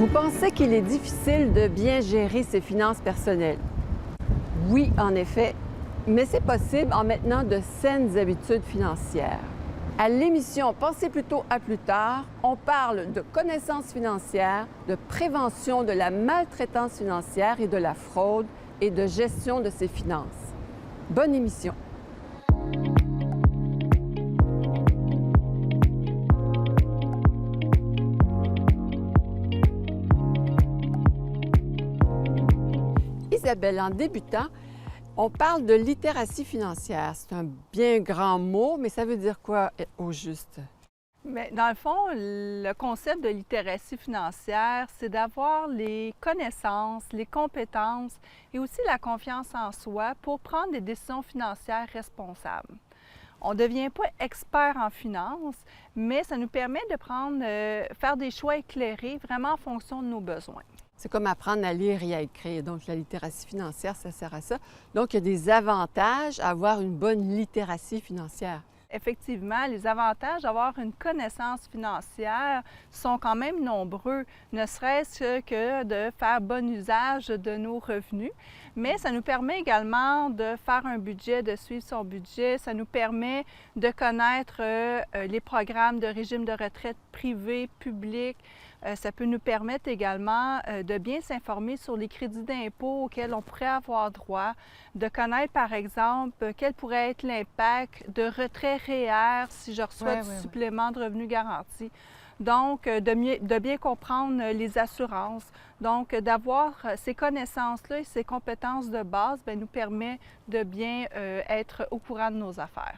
Vous pensez qu'il est difficile de bien gérer ses finances personnelles? Oui, en effet, mais c'est possible en maintenant de saines habitudes financières. À l'émission Pensez plutôt à plus tard, on parle de connaissances financières, de prévention de la maltraitance financière et de la fraude et de gestion de ses finances. Bonne émission! Isabelle, en débutant, on parle de littératie financière. C'est un bien grand mot, mais ça veut dire quoi au juste? Mais dans le fond, le concept de littératie financière, c'est d'avoir les connaissances, les compétences et aussi la confiance en soi pour prendre des décisions financières responsables. On ne devient pas expert en finance, mais ça nous permet de faire des choix éclairés vraiment en fonction de nos besoins. C'est comme apprendre à lire et à écrire. Donc, la littératie financière, ça sert à ça. Donc, il y a des avantages à avoir une bonne littératie financière. Effectivement, les avantages d'avoir une connaissance financière sont quand même nombreux, ne serait-ce que de faire bon usage de nos revenus, mais ça nous permet également de faire un budget, de suivre son budget, ça nous permet de connaître les programmes de régime de retraite privé, public. Ça peut nous permettre également de bien s'informer sur les crédits d'impôt auxquels on pourrait avoir droit, de connaître par exemple quel pourrait être l'impact de retrait REER si je reçois du supplément de revenu garanti. Donc, de bien comprendre les assurances. Donc, d'avoir ces connaissances-là et ces compétences de base nous permet de bien être au courant de nos affaires.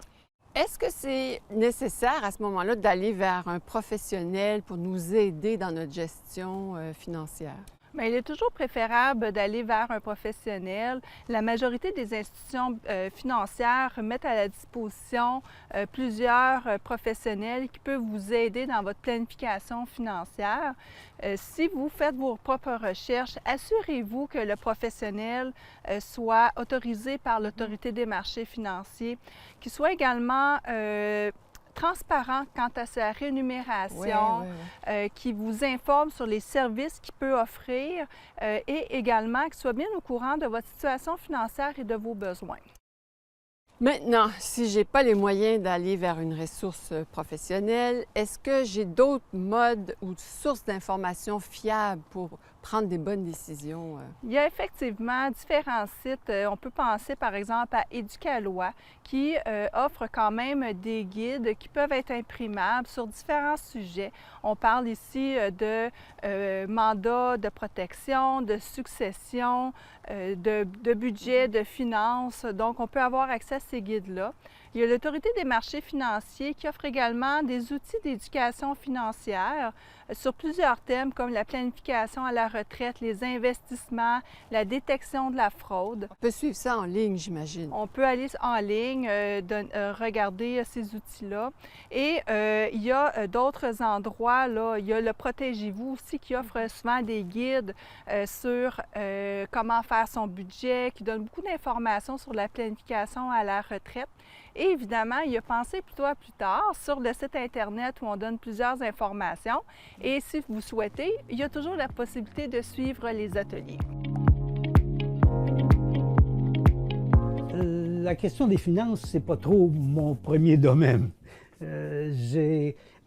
Est-ce que c'est nécessaire à ce moment-là d'aller vers un professionnel pour nous aider dans notre gestion financière? Bien, il est toujours préférable d'aller vers un professionnel. La majorité des institutions financières mettent à la disposition plusieurs professionnels qui peuvent vous aider dans votre planification financière. Si vous faites vos propres recherches, assurez-vous que le professionnel soit autorisé par l'Autorité des marchés financiers, qu'il soit également transparent quant à sa rémunération, qui vous informe sur les services qu'il peut offrir et également qu'il soit bien au courant de votre situation financière et de vos besoins. Maintenant, si je n'ai pas les moyens d'aller vers une ressource professionnelle, est-ce que j'ai d'autres modes ou sources d'informations fiables pour prendre des bonnes décisions? Il y a effectivement différents sites. On peut penser par exemple à Éducalois qui offre quand même des guides qui peuvent être imprimables sur différents sujets. On parle ici de mandat de protection, de succession, de budget, de finances. Donc, on peut avoir accès à ces guides-là. Il y a l'Autorité des marchés financiers qui offre également des outils d'éducation financière sur plusieurs thèmes comme la planification à la retraite, les investissements, la détection de la fraude. On peut suivre ça en ligne, j'imagine. On peut aller en ligne, regarder ces outils-là. Et il y a d'autres endroits, là, il y a le Protégez-vous aussi qui offre souvent des guides sur comment faire son budget, qui donne beaucoup d'informations sur la planification à la retraite. Et évidemment, il y a Pensez plutôt à plus tard sur le site Internet où on donne plusieurs informations. Et si vous souhaitez, il y a toujours la possibilité de suivre les ateliers. La question des finances, c'est pas trop mon premier domaine.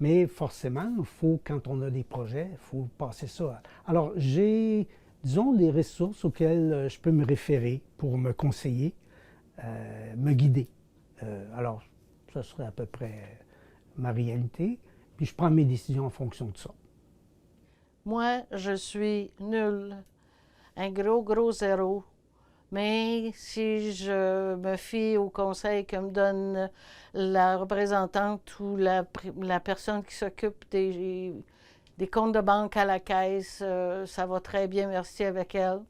Mais forcément, il faut, quand on a des projets, il faut passer ça. Alors, j'ai, disons, des ressources auxquelles je peux me référer pour me conseiller, me guider. Alors, ça serait à peu près ma réalité. Puis je prends mes décisions en fonction de ça. Moi, je suis nulle. Un gros zéro. Mais si je me fie au conseil que me donne la représentante ou la personne qui s'occupe des comptes de banque à la caisse, ça va très bien, merci avec elle.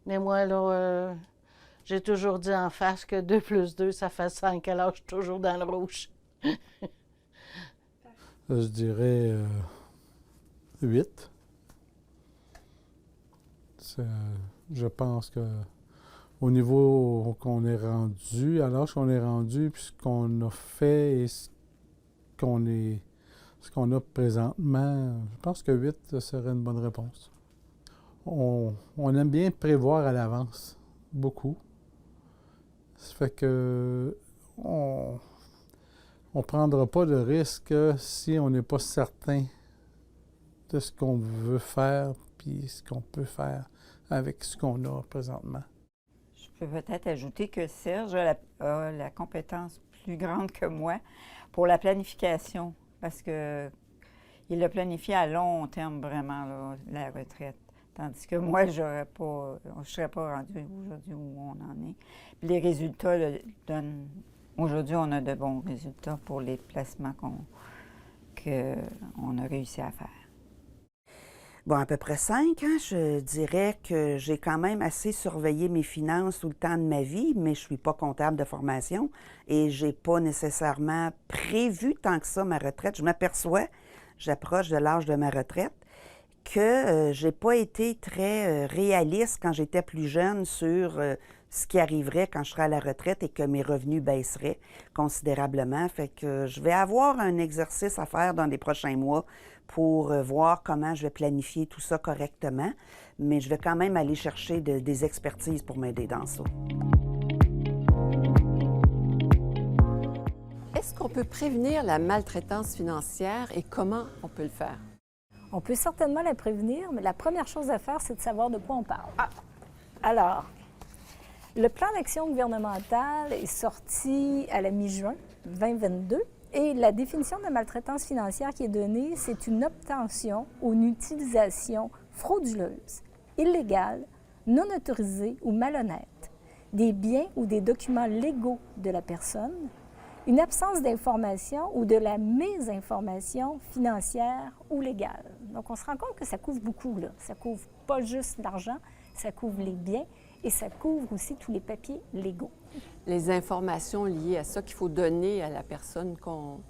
Mais moi, là, j'ai toujours dit en face que 2 plus 2, ça fait 5. Alors, je suis toujours dans le rouge. Je dirais 8. Je pense que au niveau qu'on est rendu, à l'âge qu'on est rendu, puis ce qu'on a fait et ce ce qu'on a présentement, je pense que 8 serait une bonne réponse. On aime bien prévoir à l'avance, beaucoup. Ça fait que on ne prendra pas de risque si on n'est pas certain de ce qu'on veut faire puis ce qu'on peut faire avec ce qu'on a présentement. Je peux peut-être ajouter que Serge a la compétence plus grande que moi pour la planification, parce qu'il a planifié à long terme vraiment là, la retraite. Tandis que moi, je ne serais pas rendu aujourd'hui où on en est. Puis les résultats donnent. Aujourd'hui, on a de bons résultats pour les placements qu'on a réussi à faire. Bon, à peu près 5 ans, je dirais que j'ai quand même assez surveillé mes finances tout le temps de ma vie, mais je ne suis pas comptable de formation et je n'ai pas nécessairement prévu tant que ça ma retraite. Je m'aperçois, j'approche de l'âge de ma retraite, que je n'ai pas été très réaliste quand j'étais plus jeune sur ce qui arriverait quand je serais à la retraite et que mes revenus baisseraient considérablement. Fait que je vais avoir un exercice à faire dans les prochains mois pour voir comment je vais planifier tout ça correctement, mais je vais quand même aller chercher des expertises pour m'aider dans ça. Est-ce qu'on peut prévenir la maltraitance financière et comment on peut le faire? On peut certainement la prévenir, mais la première chose à faire, c'est de savoir de quoi on parle. Alors, le plan d'action gouvernemental est sorti à la mi-juin 2022 et la définition de la maltraitance financière qui est donnée, c'est une obtention ou une utilisation frauduleuse, illégale, non autorisée ou malhonnête des biens ou des documents légaux de la personne, une absence d'information ou de la mésinformation financière ou légale. Donc, on se rend compte que ça couvre beaucoup, là. Ça couvre pas juste l'argent, ça couvre les biens et ça couvre aussi tous les papiers légaux. Les informations liées à ça qu'il faut donner à la personne dont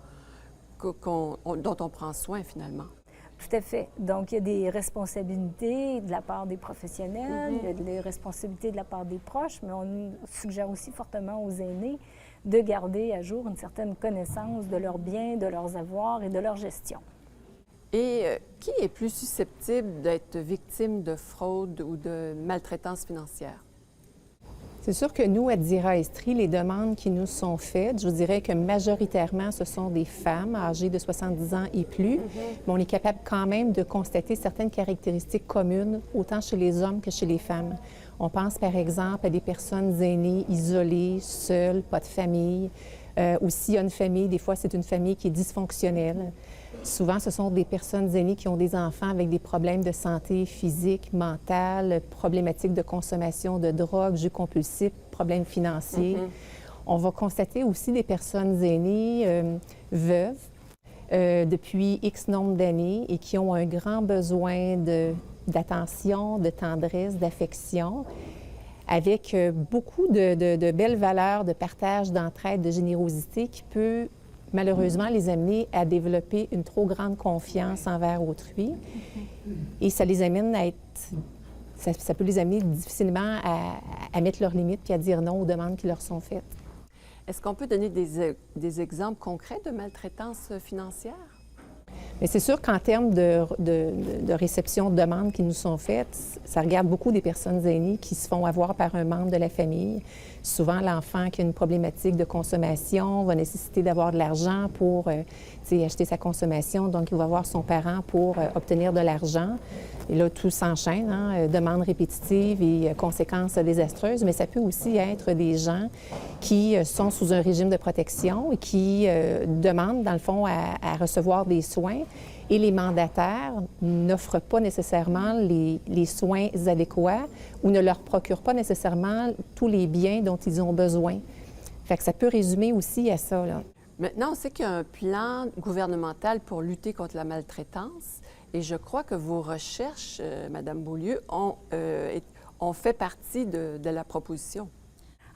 on prend soin, finalement. Tout à fait. Donc, il y a des responsabilités de la part des professionnels, il y a des responsabilités de la part des proches, mais on suggère aussi fortement aux aînés de garder à jour une certaine connaissance de leurs biens, de leurs avoirs et de leur gestion. Et qui est plus susceptible d'être victime de fraude ou de maltraitance financière? C'est sûr que nous, à Dira Estrie, les demandes qui nous sont faites, je vous dirais que majoritairement, ce sont des femmes âgées de 70 ans et plus, mais on est capable quand même de constater certaines caractéristiques communes, autant chez les hommes que chez les femmes. On pense par exemple à des personnes aînées, isolées, seules, pas de famille. Ou s'il y a une famille, des fois, c'est une famille qui est dysfonctionnelle. Souvent, ce sont des personnes aînées qui ont des enfants avec des problèmes de santé physique, mentale, problématiques de consommation de drogue, jus compulsifs, problèmes financiers. On va constater aussi des personnes aînées veuves depuis X nombre d'années et qui ont un grand besoin d'attention, de tendresse, d'affection, avec beaucoup de belles valeurs de partage, d'entraide, de générosité qui peut malheureusement les amener à développer une trop grande confiance envers autrui. Et ça les amène à être... Ça peut les amener difficilement à mettre leurs limites puis à dire non aux demandes qui leur sont faites. Est-ce qu'on peut donner des exemples concrets de maltraitance financière? Mais c'est sûr qu'en termes de réception de demandes qui nous sont faites, ça regarde beaucoup des personnes aînées qui se font avoir par un membre de la famille. Souvent, l'enfant qui a une problématique de consommation va nécessiter d'avoir de l'argent pour acheter sa consommation. Donc, il va voir son parent pour obtenir de l'argent. Et là, tout s'enchaîne, demandes répétitives et conséquences désastreuses. Mais ça peut aussi être des gens qui sont sous un régime de protection et qui demandent, dans le fond, à recevoir des soins. Et les mandataires n'offrent pas nécessairement les soins adéquats ou ne leur procurent pas nécessairement tous les biens dont ils ont besoin. Fait que ça peut résumer aussi à ça, là. Maintenant, on sait qu'il y a un plan gouvernemental pour lutter contre la maltraitance et je crois que vos recherches, Mme Beaulieu, ont fait partie de la proposition.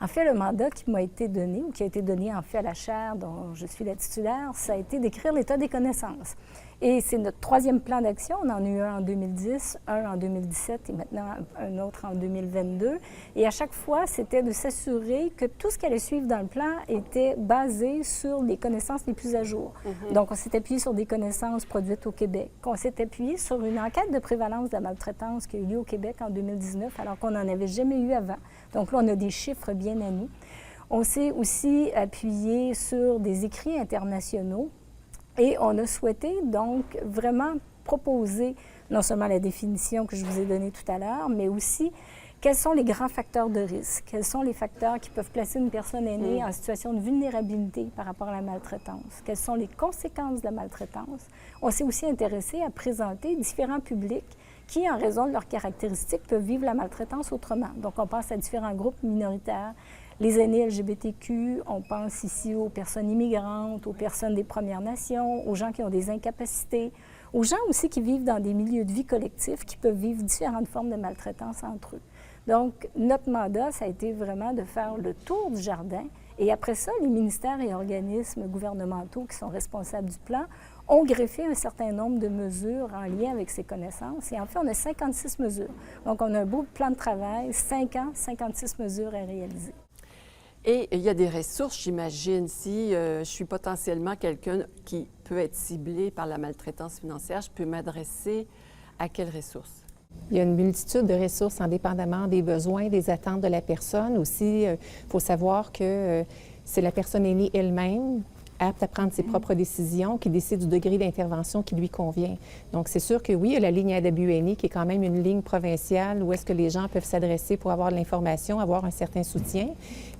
En fait, le mandat qui m'a été donné, ou qui a été donné en fait à la chaire dont je suis la titulaire, ça a été d'écrire l'état des connaissances. Et c'est notre troisième plan d'action. On en a eu un en 2010, un en 2017 et maintenant un autre en 2022. Et à chaque fois, c'était de s'assurer que tout ce qui allait suivre dans le plan était basé sur les connaissances les plus à jour. Donc, on s'est appuyé sur des connaissances produites au Québec. On s'est appuyé sur une enquête de prévalence de la maltraitance qui a eu lieu au Québec en 2019, alors qu'on n'en avait jamais eu avant. Donc là, on a des chiffres bien à nous. On s'est aussi appuyé sur des écrits internationaux et on a souhaité donc vraiment proposer non seulement la définition que je vous ai donnée tout à l'heure, mais aussi quels sont les grands facteurs de risque, quels sont les facteurs qui peuvent placer une personne aînée en situation de vulnérabilité par rapport à la maltraitance, quelles sont les conséquences de la maltraitance. On s'est aussi intéressé à présenter différents publics qui, en raison de leurs caractéristiques, peuvent vivre la maltraitance autrement. Donc, on pense à différents groupes minoritaires, les aînés LGBTQ, on pense ici aux personnes immigrantes, aux personnes des Premières Nations, aux gens qui ont des incapacités, aux gens aussi qui vivent dans des milieux de vie collectifs qui peuvent vivre différentes formes de maltraitance entre eux. Donc, notre mandat, ça a été vraiment de faire le tour du jardin. Et après ça, les ministères et organismes gouvernementaux qui sont responsables du plan ont greffé un certain nombre de mesures en lien avec ces connaissances. Et en fait, on a 56 mesures. Donc, on a un beau plan de travail, 5 ans, 56 mesures à réaliser. Et il y a des ressources, j'imagine. Si je suis potentiellement quelqu'un qui peut être ciblé par la maltraitance financière, je peux m'adresser à quelles ressources? Il y a une multitude de ressources indépendamment des besoins, des attentes de la personne. Aussi, il faut savoir que c'est la personne aînée elle-même, apte à prendre ses propres décisions, qui décide du degré d'intervention qui lui convient. Donc, c'est sûr que oui, il y a la ligne AWNI qui est quand même une ligne provinciale où est-ce que les gens peuvent s'adresser pour avoir de l'information, avoir un certain soutien.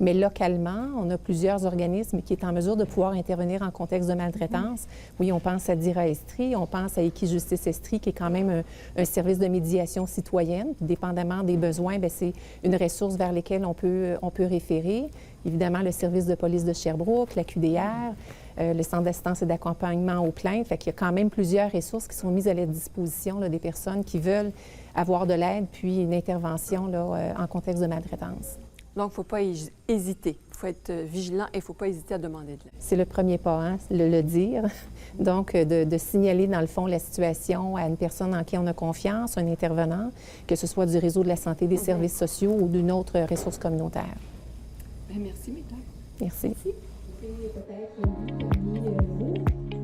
Mais localement, on a plusieurs organismes qui sont en mesure de pouvoir intervenir en contexte de maltraitance. Oui, on pense à DIRA Estrie, on pense à Équijustice Estrie, qui est quand même un service de médiation citoyenne. Dépendamment des besoins, bien, c'est une ressource vers laquelle on peut référer. Évidemment, le service de police de Sherbrooke, la QDR, le centre d'assistance et d'accompagnement aux plaintes. Fait qu'il y a quand même plusieurs ressources qui sont mises à la disposition là, des personnes qui veulent avoir de l'aide puis une intervention là, en contexte de maltraitance. Donc, il ne faut pas hésiter. Il faut être vigilant et il ne faut pas hésiter à demander de l'aide. C'est le premier pas, hein, le dire. Donc, de signaler, dans le fond, la situation à une personne en qui on a confiance, un intervenant, que ce soit du réseau de la santé, des services sociaux ou d'une autre ressource communautaire. Bien, merci, mesdames. Merci. Merci. Peut-être vous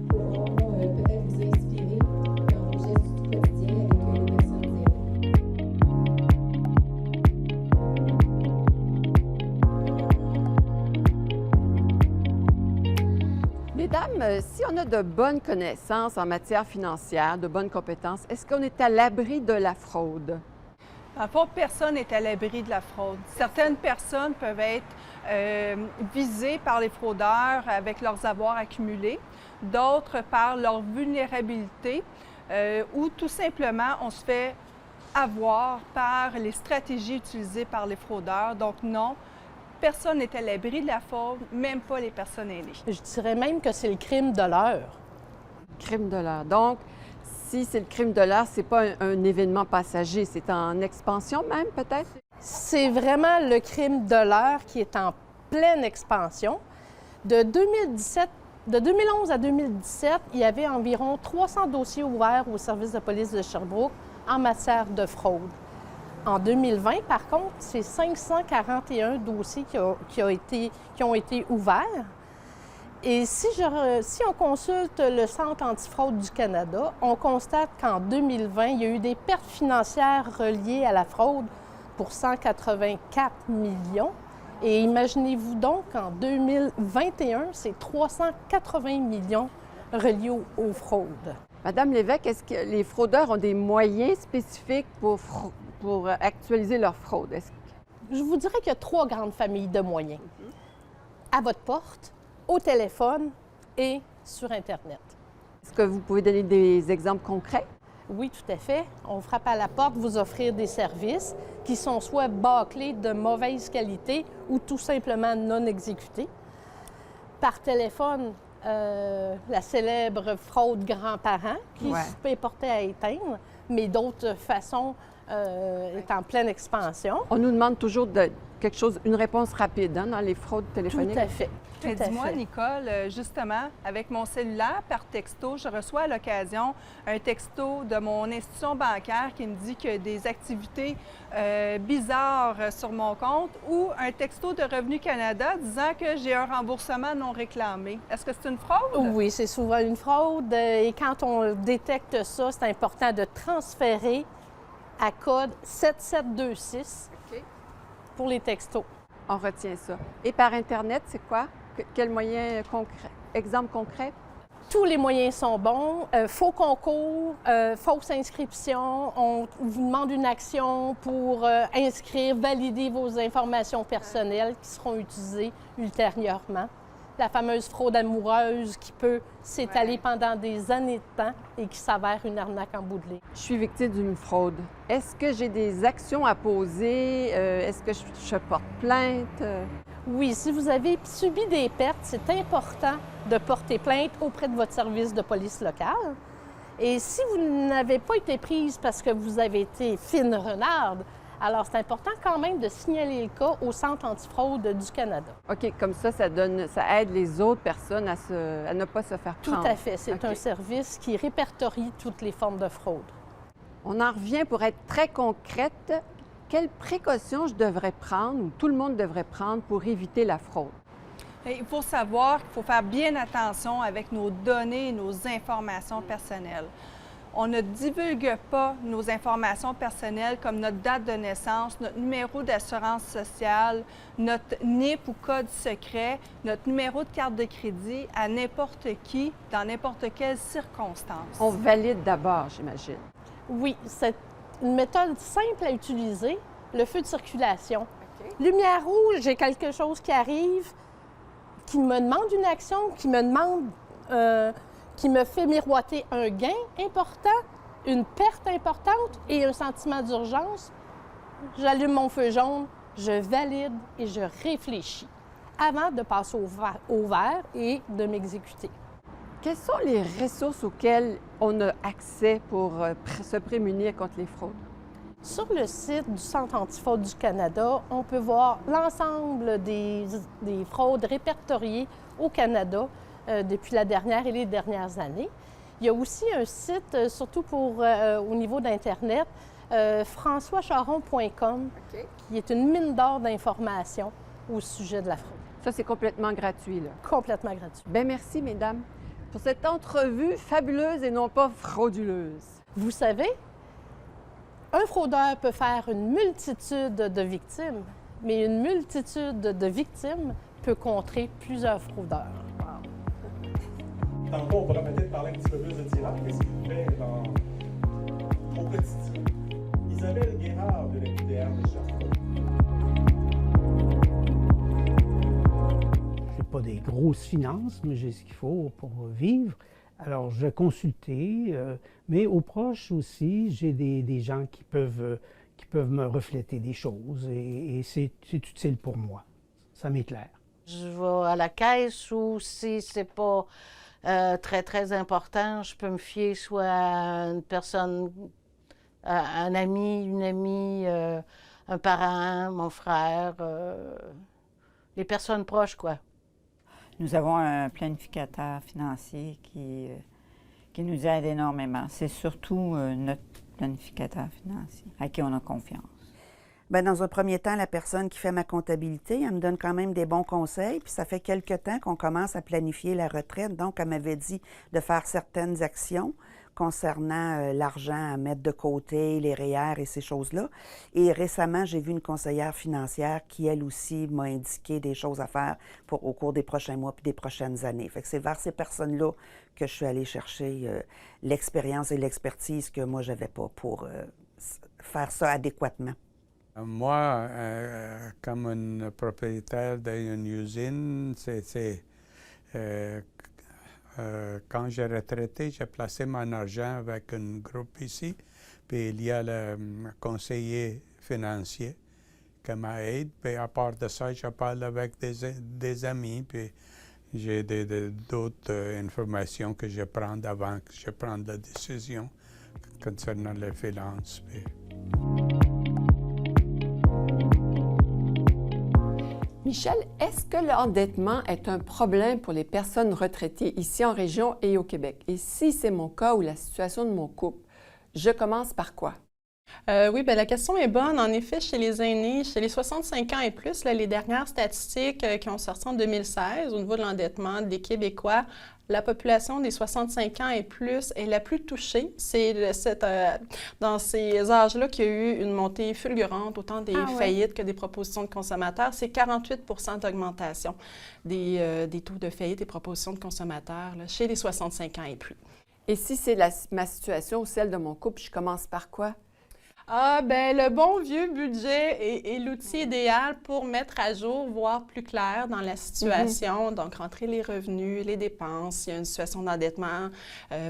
pourront peut-être vous inspirer dans vos gestes du quotidien avec les personnes aînées. Mesdames, si on a de bonnes connaissances en matière financière, de bonnes compétences, est-ce qu'on est à l'abri de la fraude? En fait, personne n'est à l'abri de la fraude. Certaines personnes peuvent être visées par les fraudeurs avec leurs avoirs accumulés, d'autres par leur vulnérabilité ou tout simplement on se fait avoir par les stratégies utilisées par les fraudeurs. Donc non, personne n'est à l'abri de la fraude, même pas les personnes aînées. Je dirais même que c'est le crime de l'heure. Crime de l'heure. Donc, si c'est le crime de l'heure, c'est pas un événement passager, c'est en expansion même, peut-être? C'est vraiment le crime de l'heure qui est en pleine expansion. De 2011 à 2017, il y avait environ 300 dossiers ouverts au service de police de Sherbrooke en matière de fraude. En 2020, par contre, c'est 541 dossiers qui ont été ouverts. Et si on consulte le Centre antifraude du Canada, on constate qu'en 2020, il y a eu des pertes financières reliées à la fraude pour 184 millions. Et imaginez-vous donc qu'en 2021, c'est 380 millions reliés aux fraudes. Madame Lévesque, est-ce que les fraudeurs ont des moyens spécifiques pour actualiser leur fraude? Je vous dirais qu'il y a 3 grandes familles de moyens. À votre porte, au téléphone et sur Internet. Est-ce que vous pouvez donner des exemples concrets? Oui, tout à fait. On frappe à la porte, vous offrir des services qui sont soit bâclés de mauvaise qualité ou tout simplement non exécutés. Par téléphone, la célèbre fraude grands-parents qui peut porter à éteindre, mais d'autres façons est en pleine expansion. On nous demande toujours quelque chose, une réponse rapide hein, dans les fraudes téléphoniques? Tout à fait. Mais Tout à dis-moi, fait. Nicole, justement, avec mon cellulaire, par texto, je reçois à l'occasion un texto de mon institution bancaire qui me dit qu'il y a des activités bizarres sur mon compte ou un texto de Revenu Canada disant que j'ai un remboursement non réclamé. Est-ce que c'est une fraude? Oui, c'est souvent une fraude. Et quand on détecte ça, c'est important de transférer à code 7726 pour les textos. On retient ça. Et par Internet, c'est quoi? Quel moyen concret? Exemple concret? Tous les moyens sont bons. Faux concours, fausse inscription. On vous demande une action pour inscrire, valider vos informations personnelles qui seront utilisées ultérieurement. La fameuse fraude amoureuse qui peut s'étaler pendant des années de temps et qui s'avère une arnaque en bout de ligne. Je suis victime d'une fraude. Est-ce que j'ai des actions à poser? Est-ce que je porte plainte? Oui, si vous avez subi des pertes, c'est important de porter plainte auprès de votre service de police locale. Et si vous n'avez pas été prise parce que vous avez été fine renarde, alors c'est important quand même de signaler le cas au Centre antifraude du Canada. OK, comme ça aide les autres personnes à ne pas se faire prendre. Tout à fait. C'est OK. un service qui répertorie toutes les formes de fraude. On en revient pour être très concrète. Quelles précautions je devrais prendre ou tout le monde devrait prendre pour éviter la fraude? Et il faut savoir qu'il faut faire bien attention avec nos données et nos informations personnelles. On ne divulgue pas nos informations personnelles comme notre date de naissance, notre numéro d'assurance sociale, notre NIP ou code secret, notre numéro de carte de crédit à n'importe qui, dans n'importe quelle circonstance. On valide d'abord, j'imagine. Oui, c'est une méthode simple à utiliser, le feu de circulation. Lumière rouge, j'ai quelque chose qui arrive, qui me demande une action, qui me fait miroiter un gain important, une perte importante et un sentiment d'urgence. J'allume mon feu jaune, je valide et je réfléchis avant de passer au vert et de m'exécuter. Quelles sont les ressources auxquelles on a accès pour se prémunir contre les fraudes? Sur le site du Centre antifraude du Canada, on peut voir l'ensemble des fraudes répertoriées au Canada depuis la dernière et les dernières années. Il y a aussi un site, surtout au niveau d'Internet, françoischaron.com, qui est une mine d'or d'informations au sujet de la fraude. Ça, c'est complètement gratuit, là. Complètement gratuit. Bien, merci, mesdames, pour cette entrevue fabuleuse et non pas frauduleuse. Vous savez, un fraudeur peut faire une multitude de victimes, mais une multitude de victimes peut contrer plusieurs fraudeurs. Tantôt, on pourra peut-être parler un petit peu plus de tirage, mais s'il vous plaît, au quotidien. Isabelle Guérard de la QDR de Sherbrooke. J'ai pas des grosses finances, mais j'ai ce qu'il faut pour vivre. Alors, je vais consulter, mais aux proches aussi, j'ai des gens qui peuvent me refléter des choses et c'est utile pour moi. Ça m'éclaire. Je vais à la caisse ou si c'est pas très, très important, je peux me fier soit à une personne, à un ami, une amie, un parent, mon frère, les personnes proches, quoi. Nous avons un planificateur financier qui nous aide énormément. C'est surtout notre planificateur financier à qui on a confiance. Bien, dans un premier temps, la personne qui fait ma comptabilité, elle me donne quand même des bons conseils. Puis ça fait quelque temps qu'on commence à planifier la retraite. Donc, elle m'avait dit de faire certaines actions concernant l'argent à mettre de côté, les REER et ces choses-là. Et récemment, j'ai vu une conseillère financière qui, elle aussi, m'a indiqué des choses à faire au cours des prochains mois puis des prochaines années. Fait que c'est vers ces personnes-là que je suis allée chercher l'expérience et l'expertise que moi, j'avais pas pour faire ça adéquatement. Moi, comme un propriétaire d'une usine, quand j'ai retraité, j'ai placé mon argent avec un groupe ici, puis il y a le conseiller financier qui m'aide, puis à part de ça, je parle avec des amis, puis j'ai d'autres informations que je prends avant que je prenne la décision concernant les finances. Puis... Michel, est-ce que l'endettement est un problème pour les personnes retraitées ici en région et au Québec? Et si c'est mon cas ou la situation de mon couple, je commence par quoi? Oui, bien, la question est bonne. En effet, chez les aînés, chez les 65 ans et plus, là, les dernières statistiques qui ont sorti en 2016 au niveau de l'endettement des Québécois, la population des 65 ans et plus est la plus touchée. C'est dans ces âges-là qu'il y a eu une montée fulgurante, autant des faillites que des propositions de consommateurs. C'est 48 d'augmentation des taux de faillite et propositions de consommateurs là, chez les 65 ans et plus. Et si c'est ma situation ou celle de mon couple, je commence par quoi? Ah, bien, le bon vieux budget est l'outil idéal pour mettre à jour, voir plus clair dans la situation. Donc, rentrer les revenus, les dépenses, s'il y a une situation d'endettement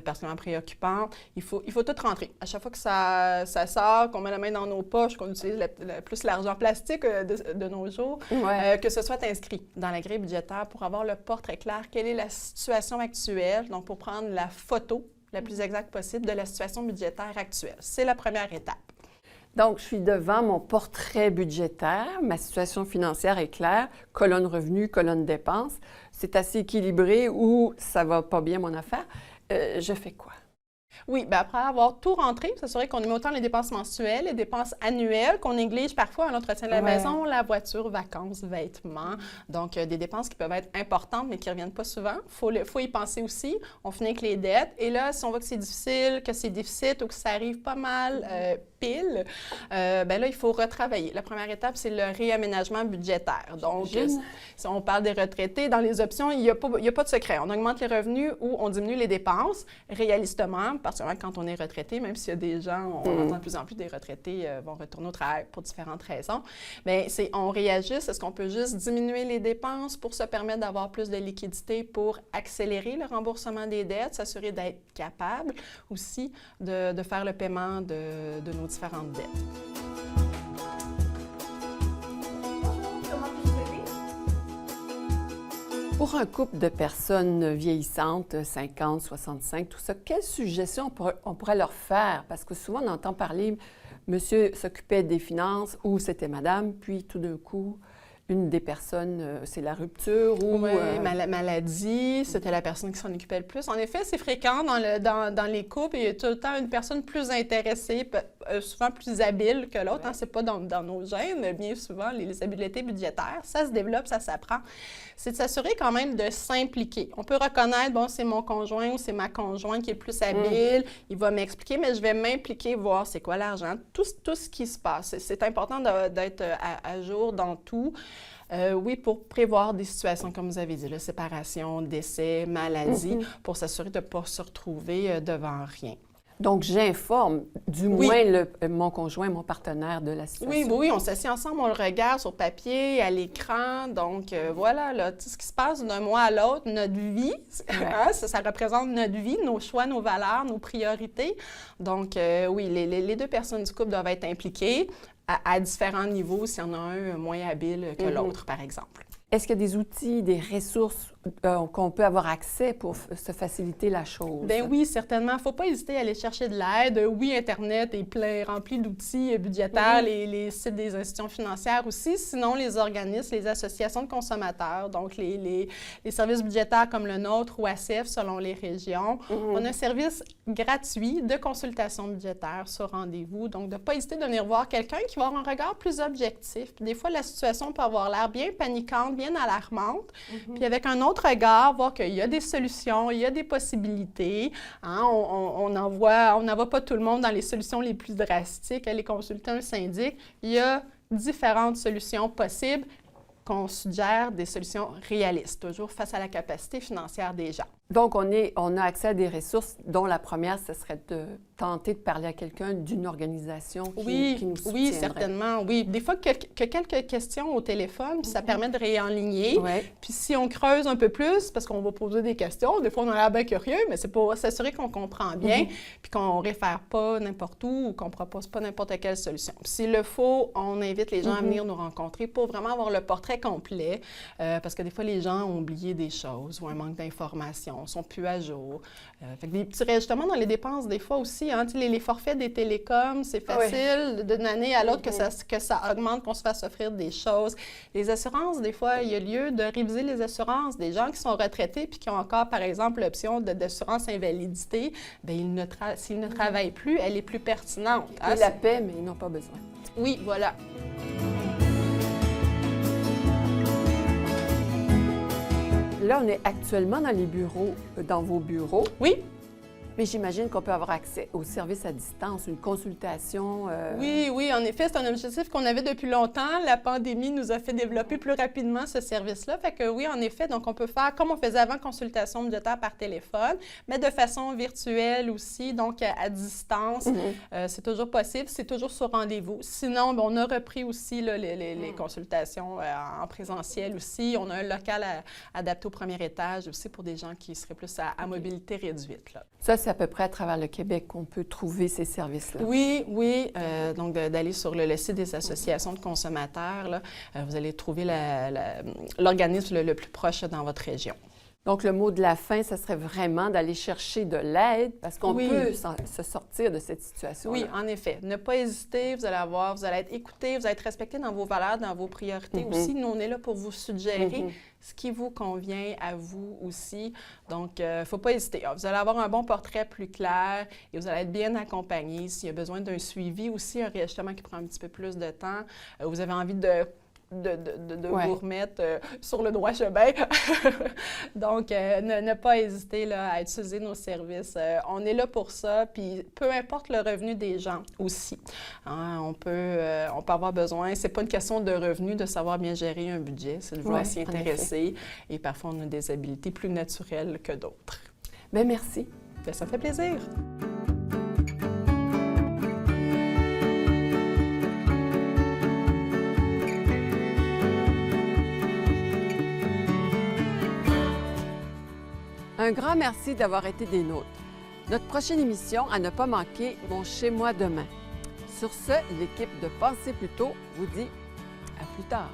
particulièrement préoccupante, il faut tout rentrer. À chaque fois que ça sort, qu'on met la main dans nos poches, qu'on utilise plus l'argent plastique de nos jours, que ce soit inscrit dans la grille budgétaire pour avoir le portrait clair. Quelle est la situation actuelle? Donc, pour prendre la photo la plus exacte possible de la situation budgétaire actuelle. C'est la première étape. Donc, je suis devant mon portrait budgétaire, ma situation financière est claire, colonne revenus, colonne dépenses. C'est assez équilibré ou ça va pas bien mon affaire. Je fais quoi? Oui, bien après avoir tout rentré, s'assurer qu'on met autant les dépenses mensuelles, les dépenses annuelles, qu'on néglige parfois à l'entretien de la maison, la voiture, vacances, vêtements. Donc, des dépenses qui peuvent être importantes, mais qui ne reviennent pas souvent. Il faut y penser aussi. On finit avec les dettes. Et là, si on voit que c'est difficile, que c'est déficit ou que ça arrive pas mal pile, bien là, il faut retravailler. La première étape, c'est le réaménagement budgétaire. Donc, si on parle des retraités, dans les options, il n'y a pas de secret. On augmente les revenus ou on diminue les dépenses réalistement, particulièrement quand on est retraité, même s'il y a des gens, on entend de plus en plus des retraités vont retourner au travail pour différentes raisons. Bien, on réajuste. Est-ce qu'on peut juste diminuer les dépenses pour se permettre d'avoir plus de liquidité pour accélérer le remboursement des dettes, s'assurer d'être capable aussi de faire le paiement de nos différentes dettes. Pour un couple de personnes vieillissantes, 50, 65, tout ça, quelles suggestions on pourrait leur faire? Parce que souvent, on entend parler, monsieur s'occupait des finances ou c'était madame, puis tout d'un coup, une des personnes, c'est la rupture ou... Oui, maladie, c'était la personne qui s'en occupait le plus. En effet, c'est fréquent dans les couples. Il y a tout le temps une personne plus intéressée, souvent plus habile que l'autre. Hein, c'est pas dans nos gènes, mais bien souvent, les habiletés budgétaires, ça se développe, ça s'apprend. C'est de s'assurer quand même de s'impliquer. On peut reconnaître, bon, c'est mon conjoint ou c'est ma conjointe qui est plus habile, il va m'expliquer, mais je vais m'impliquer, voir c'est quoi l'argent, tout ce qui se passe. C'est important d'être à jour dans tout. Oui, pour prévoir des situations, comme vous avez dit, là, séparation, décès, maladie, pour s'assurer de ne pas se retrouver devant rien. Donc, j'informe du moins mon conjoint, mon partenaire de la situation. Oui, on s'assied ensemble, on le regarde sur papier, à l'écran. Donc, voilà, là, tout ce qui se passe d'un mois à l'autre, notre vie, hein, ça représente notre vie, nos choix, nos valeurs, nos priorités. Donc, oui, les deux personnes du couple doivent être impliquées à différents niveaux, s'il y en a un moins habile que l'autre, par exemple. Est-ce qu'il y a des outils, des ressources qu'on peut avoir accès pour se faciliter la chose? Bien oui, certainement. Il ne faut pas hésiter à aller chercher de l'aide. Oui, Internet est rempli d'outils budgétaires, les sites des institutions financières aussi. Sinon, les organismes, les associations de consommateurs, donc les services budgétaires comme le nôtre ou ACF selon les régions. On a un service gratuit de consultation budgétaire sur rendez-vous. Donc, de ne pas hésiter de venir voir quelqu'un qui va avoir un regard plus objectif. Puis, des fois, la situation peut avoir l'air bien paniquante, bien alarmante. Puis avec un autre regard, voir qu'il y a des solutions, il y a des possibilités. Hein? On n'envoie pas tout le monde dans les solutions les plus drastiques, aller consulter un syndic. Il y a différentes solutions possibles qu'on suggère des solutions réalistes, toujours face à la capacité financière des gens. Donc, on a accès à des ressources dont la première, ce serait de tenter de parler à quelqu'un d'une organisation qui nous soutiendrait. Oui, certainement, oui. Des fois, que quelques questions au téléphone, puis ça permet de réaligner. Puis si on creuse un peu plus, parce qu'on va poser des questions, des fois, on a l'air bien curieux, mais c'est pour s'assurer qu'on comprend bien, puis qu'on ne réfère pas n'importe où ou qu'on ne propose pas n'importe quelle solution. Puis s'il le faut, on invite les gens à venir nous rencontrer pour vraiment avoir le portrait complet, parce que des fois, les gens ont oublié des choses ou un manque d'informations. sont plus à jour. Fait que des petits réajustements dans les dépenses, des fois aussi, hein, les forfaits des télécoms, c'est facile d'une année à l'autre que ça augmente, qu'on se fasse offrir des choses. Les assurances, des fois, il y a lieu de réviser les assurances. Des gens qui sont retraités puis qui ont encore, par exemple, l'option d'assurance invalidité, bien, s'ils ne travaillent plus, elle est plus pertinente. Ils la paient, mais ils n'ont pas besoin. Oui, voilà. Là, on est actuellement dans les bureaux, dans vos bureaux. Oui. Mais j'imagine qu'on peut avoir accès aux services à distance, une consultation. Oui, oui, en effet, c'est un objectif qu'on avait depuis longtemps. La pandémie nous a fait développer plus rapidement ce service-là. Fait que oui, en effet, donc on peut faire, comme on faisait avant, consultation budgétaire par téléphone, mais de façon virtuelle aussi, donc à distance. C'est toujours possible, c'est toujours sur rendez-vous. Sinon, bien, on a repris aussi là, les consultations en présentiel aussi. On a un local adapté au premier étage aussi pour des gens qui seraient plus à mobilité réduite, là. Ça, c'est à peu près à travers le Québec qu'on peut trouver ces services-là. Oui, oui. Donc, d'aller sur le site des associations de consommateurs, là, vous allez trouver l'organisme le plus proche dans votre région. Donc, le mot de la fin, ce serait vraiment d'aller chercher de l'aide parce qu'on peut se sortir de cette situation-là. Oui, en effet. Ne pas hésiter, vous allez être écouté, vous allez être respecté dans vos valeurs, dans vos priorités aussi. Nous, on est là pour vous suggérer ce qui vous convient à vous aussi. Donc, il ne faut pas hésiter. Vous allez avoir un bon portrait plus clair et vous allez être bien accompagné. S'il y a besoin d'un suivi aussi, un réajustement qui prend un petit peu plus de temps, vous avez envie de vous remettre sur le droit chemin. Donc, ne pas hésiter là, à utiliser nos services. On est là pour ça, puis peu importe le revenu des gens aussi. Hein, on peut avoir besoin, c'est pas une question de revenu, de savoir bien gérer un budget, c'est de vouloir s'y intéresser. Et parfois, on a des habiletés plus naturelles que d'autres. Bien, merci. Bien, ça me fait plaisir. Un grand merci d'avoir été des nôtres. Notre prochaine émission à ne pas manquer, Mon Chez Moi demain. Sur ce, l'équipe de Pensez Plutôt vous dit à plus tard.